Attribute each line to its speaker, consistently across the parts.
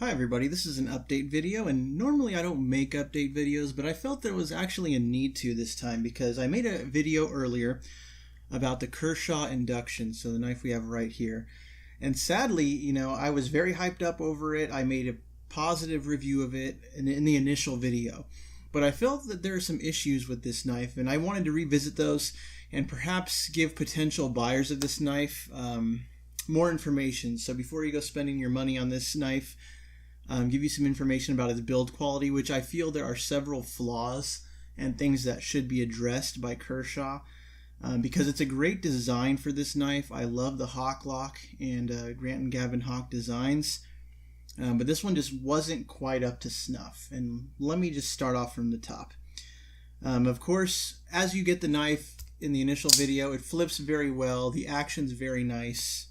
Speaker 1: Hi everybody, this is an update video, and normally I don't make update videos, but I felt there was actually a need to this time because I made a video earlier about the Kershaw Induction, so the knife we have right here. And sadly, I was very hyped up over it. I made a positive review of it in the initial video. But I felt that there are some issues with this knife, and I wanted to revisit those and perhaps give potential buyers of this knife more information. So before you go spending your money on this knife, give you some information about its build quality, which I feel there are several flaws and things that should be addressed by Kershaw because it's a great design for this knife. I love the Hawk Lock and Grant and Gavin Hawk designs, but this one just wasn't quite up to snuff. And let me just start off from the top. Of course, as you get the knife in the initial video, it flips very well. The action's very nice,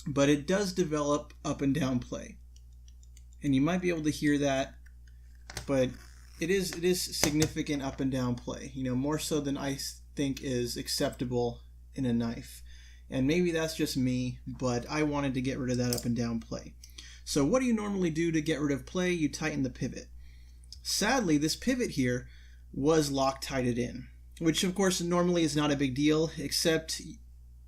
Speaker 1: but it does develop up and down play. And you might be able to hear that, but it is significant up and down play, more so than I think is acceptable in a knife. And maybe that's just me, but I wanted to get rid of that up and down play. So what do you normally do to get rid of play? You tighten the pivot. Sadly, this pivot here was Loctited in, which of course normally is not a big deal, except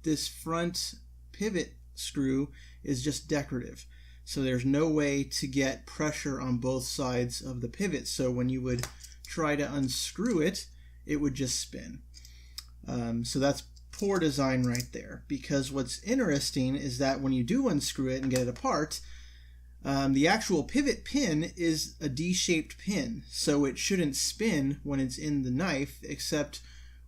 Speaker 1: this front pivot screw is just decorative. So there's no way to get pressure on both sides of the pivot. So when you would try to unscrew it, it would just spin. So that's poor design right there. Because what's interesting is that when you do unscrew it and get it apart, the actual pivot pin is a D-shaped pin. So it shouldn't spin when it's in the knife, except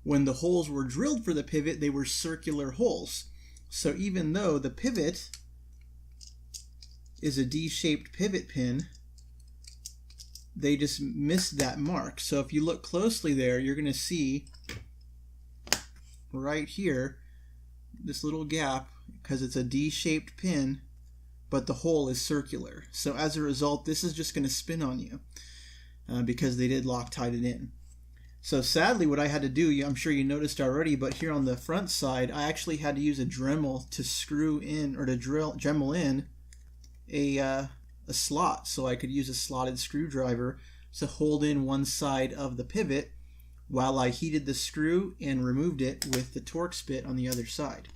Speaker 1: when the holes were drilled for the pivot, they were circular holes. So even though the pivot is a D-shaped pivot pin, they just missed that mark. So if you look closely there, you're going to see right here this little gap because it's a D-shaped pin, but the hole is circular. So as a result, this is just going to spin on you because they did Loctite it in. So sadly, what I had to do, I'm sure you noticed already, but here on the front side, I actually had to use a Dremel to screw in, or to Dremel in a slot, so I could use a slotted screwdriver to hold in one side of the pivot while I heated the screw and removed it with the Torx bit on the other side.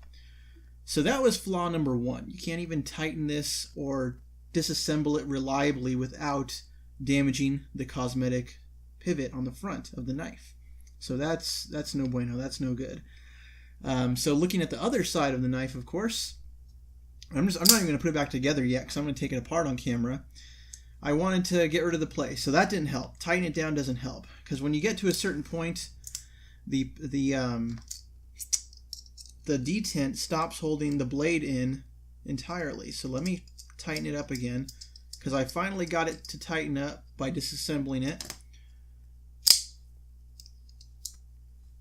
Speaker 1: So that was flaw number one. You can't even tighten this or disassemble it reliably without damaging the cosmetic pivot on the front of the knife. So that's no bueno, that's no good. So looking at the other side of the knife, of course, I'm not even going to put it back together yet because I'm going to take it apart on camera. I wanted to get rid of the play, so that didn't help. Tightening it down doesn't help because when you get to a certain point, the detent stops holding the blade in entirely. So let me tighten it up again because I finally got it to tighten up by disassembling it.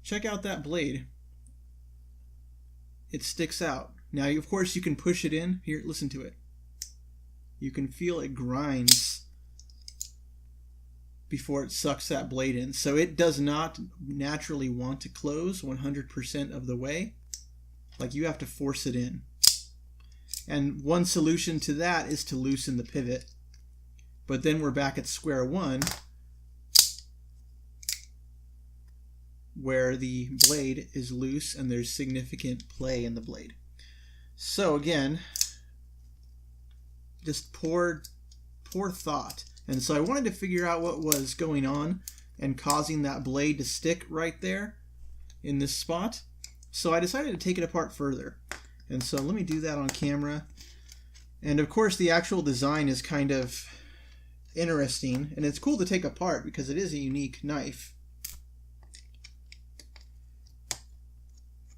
Speaker 1: Check out that blade. It sticks out. Now, of course, you can push it in. Here, listen to it. You can feel it grinds before it sucks that blade in. So it does not naturally want to close 100% of the way. Like, you have to force it in. And one solution to that is to loosen the pivot. But then we're back at square one, where the blade is loose and there's significant play in the blade. So again, just poor thought. And so I wanted to figure out what was going on and causing that blade to stick right there in this spot. So I decided to take it apart further. And so let me do that on camera. And of course the actual design is kind of interesting, and it's cool to take apart because it is a unique knife.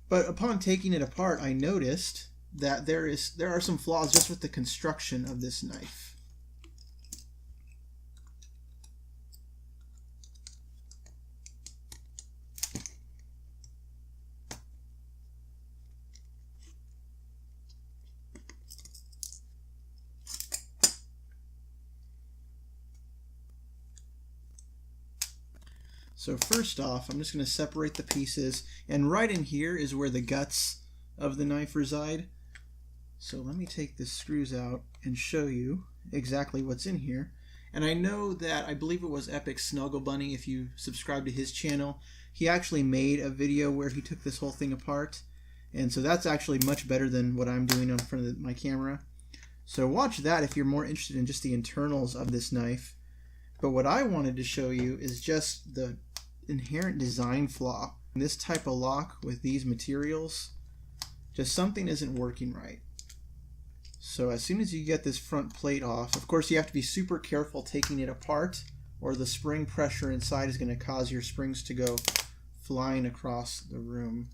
Speaker 1: But upon taking it apart, I noticed that there are some flaws just with the construction of this knife. So first off, I'm just going to separate the pieces, and right in here is where the guts of the knife reside. So let me take the screws out and show you exactly what's in here. And I know that, I believe it was Epic Snuggle Bunny, if you subscribe to his channel, he actually made a video where he took this whole thing apart. And so that's actually much better than what I'm doing on front of my camera. So watch that if you're more interested in just the internals of this knife. But what I wanted to show you is just the inherent design flaw. This type of lock with these materials, just something isn't working right. So as soon as you get this front plate off, of course you have to be super careful taking it apart, or the spring pressure inside is going to cause your springs to go flying across the room.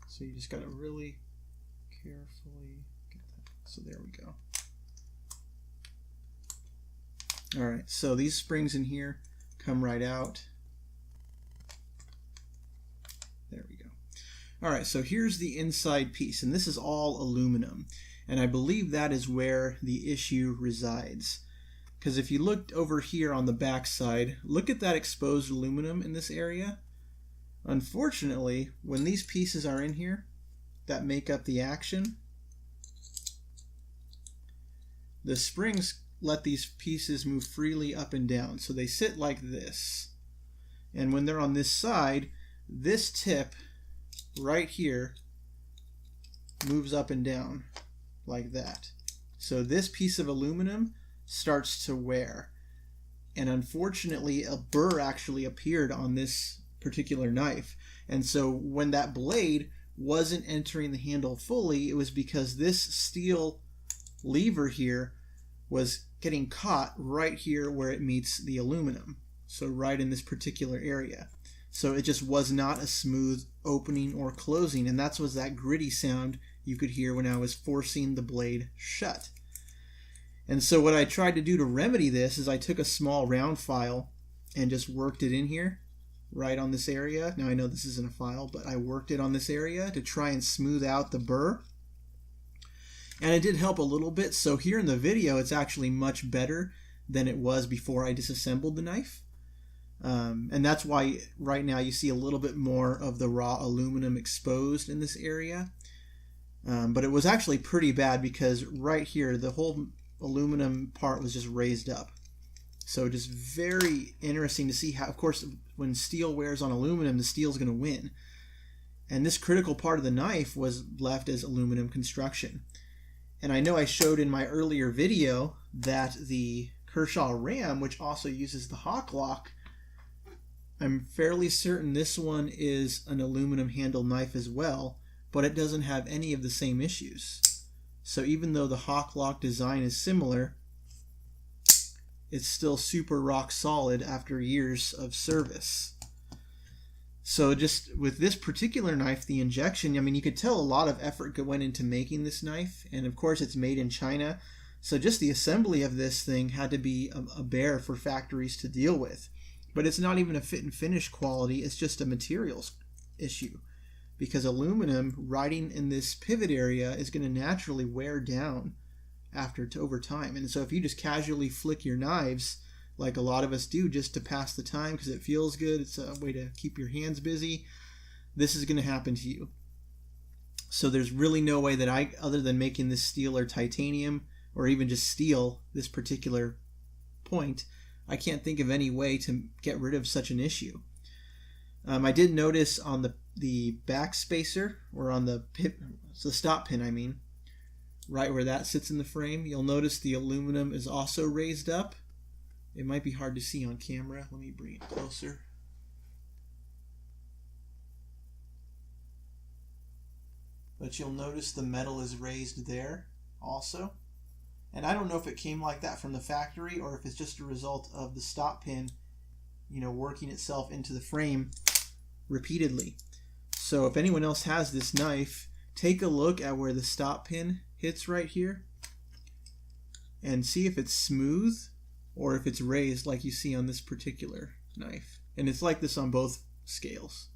Speaker 1: So you just got to really carefully get that. So there we go. Alright, so these springs in here come right out. There we go. Alright, so here's the inside piece, and this is all aluminum. And I believe that is where the issue resides. Because if you looked over here on the back side, look at that exposed aluminum in this area. Unfortunately, when these pieces are in here that make up the action, the springs let these pieces move freely up and down. So they sit like this. And when they're on this side, this tip right here moves up and down like that. So this piece of aluminum starts to wear. And unfortunately, a burr actually appeared on this particular knife. And so when that blade wasn't entering the handle fully, it was because this steel lever here was getting caught right here where it meets the aluminum. So right in this particular area. So it just was not a smooth opening or closing, and that was that gritty sound you could hear when I was forcing the blade shut. And so what I tried to do to remedy this is I took a small round file and just worked it in here, right on this area. Now I know this isn't a file, but I worked it on this area to try and smooth out the burr. And it did help a little bit, so here in the video it's actually much better than it was before I disassembled the knife. And that's why right now you see a little bit more of the raw aluminum exposed in this area. But it was actually pretty bad because right here the whole aluminum part was just raised up. So just very interesting to see how, of course, when steel wears on aluminum, the steel is going to win. And this critical part of the knife was left as aluminum construction. And I know I showed in my earlier video that the Kershaw ram, which also uses the hawk lock, I'm fairly certain this one is an aluminum handle knife as well, but it doesn't have any of the same issues. So even though the hawk lock design is similar, it's still super rock solid after years of service. So just with this particular knife, the injection, I mean, you could tell a lot of effort went into making this knife, and of course it's made in China. So just the assembly of this thing had to be a bear for factories to deal with. But it's not even a fit and finish quality, it's just a materials issue. Because aluminum riding in this pivot area is going to naturally wear down over time. And so if you just casually flick your knives, like a lot of us do just to pass the time because it feels good, it's a way to keep your hands busy, this is going to happen to you. So there's really no way that other than making this steel or titanium, or even just steel, this particular point, I can't think of any way to get rid of such an issue. I did notice on the back spacer, or on the stop pin, I mean, right where that sits in the frame, you'll notice the aluminum is also raised up. It might be hard to see on camera. Let me bring it closer. But you'll notice the metal is raised there also. And I don't know if it came like that from the factory or if it's just a result of the stop pin, working itself into the frame repeatedly. So if anyone else has this knife, take a look at where the stop pin hits right here and see if it's smooth or if it's raised like you see on this particular knife. And it's like this on both scales.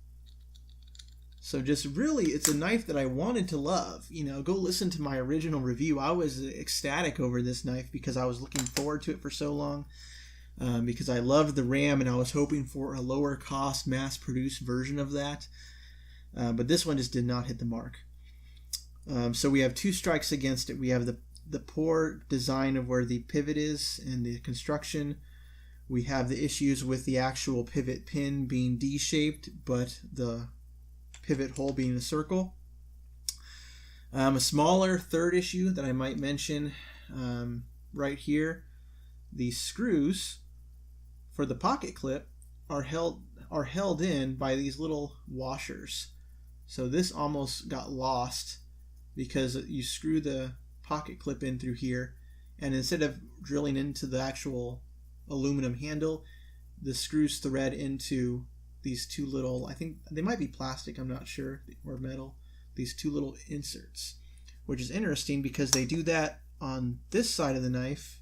Speaker 1: So just really, it's a knife that I wanted to love. Go listen to my original review. I was ecstatic over this knife because I was looking forward to it for so long. Because I loved the ram and I was hoping for a lower cost mass-produced version of that. But this one just did not hit the mark. So we have two strikes against it. We have the poor design of where the pivot is and the construction. We have the issues with the actual pivot pin being D-shaped, but the pivot hole being a circle. A smaller third issue that I might mention right here, the screws for the pocket clip are held in by these little washers. So this almost got lost because you screw the pocket clip in through here, and instead of drilling into the actual aluminum handle, the screws thread into these two little, I think they might be plastic, I'm not sure, or metal, these two little inserts, which is interesting because they do that on this side of the knife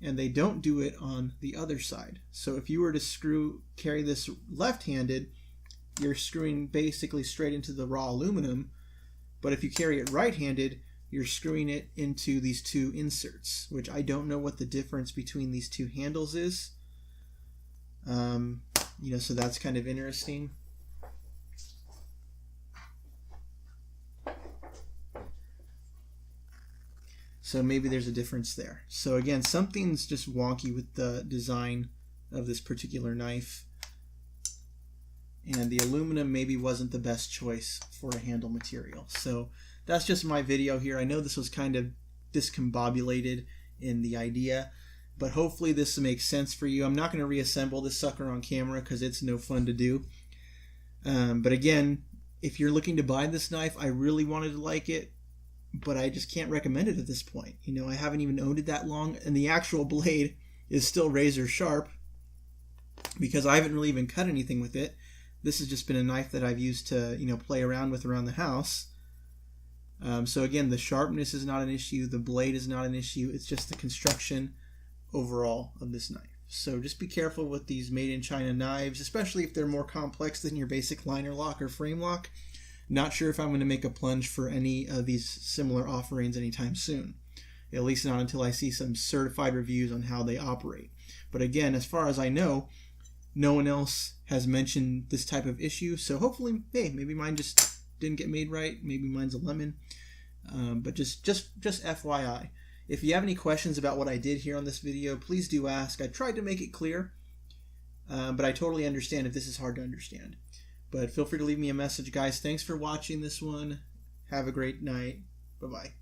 Speaker 1: and they don't do it on the other side. So if you were to carry this left-handed, you're screwing basically straight into the raw aluminum, but if you carry it right-handed, you're screwing it into these two inserts, which I don't know what the difference between these two handles is. So that's kind of interesting. So maybe there's a difference there. So again, something's just wonky with the design of this particular knife. And the aluminum maybe wasn't the best choice for a handle material. So that's just my video here. I know this was kind of discombobulated in the idea, but hopefully this makes sense for you. I'm not going to reassemble this sucker on camera because it's no fun to do. But again, if you're looking to buy this knife, I really wanted to like it, but I just can't recommend it at this point. I haven't even owned it that long, and the actual blade is still razor sharp because I haven't really even cut anything with it. This has just been a knife that I've used to, play around with around the house. So again, the sharpness is not an issue. The blade is not an issue. It's just the construction overall of this knife. So just be careful with these made in China knives, especially if they're more complex than your basic liner lock or frame lock. Not sure if I'm going to make a plunge for any of these similar offerings anytime soon. At least not until I see some certified reviews on how they operate. But again, as far as I know, no one else has mentioned this type of issue. So hopefully, hey, maybe mine just didn't get made right. Maybe mine's a lemon. But just FYI. If you have any questions about what I did here on this video, please do ask. I tried to make it clear, but I totally understand if this is hard to understand. But feel free to leave me a message, guys. Thanks for watching this one. Have a great night. Bye-bye.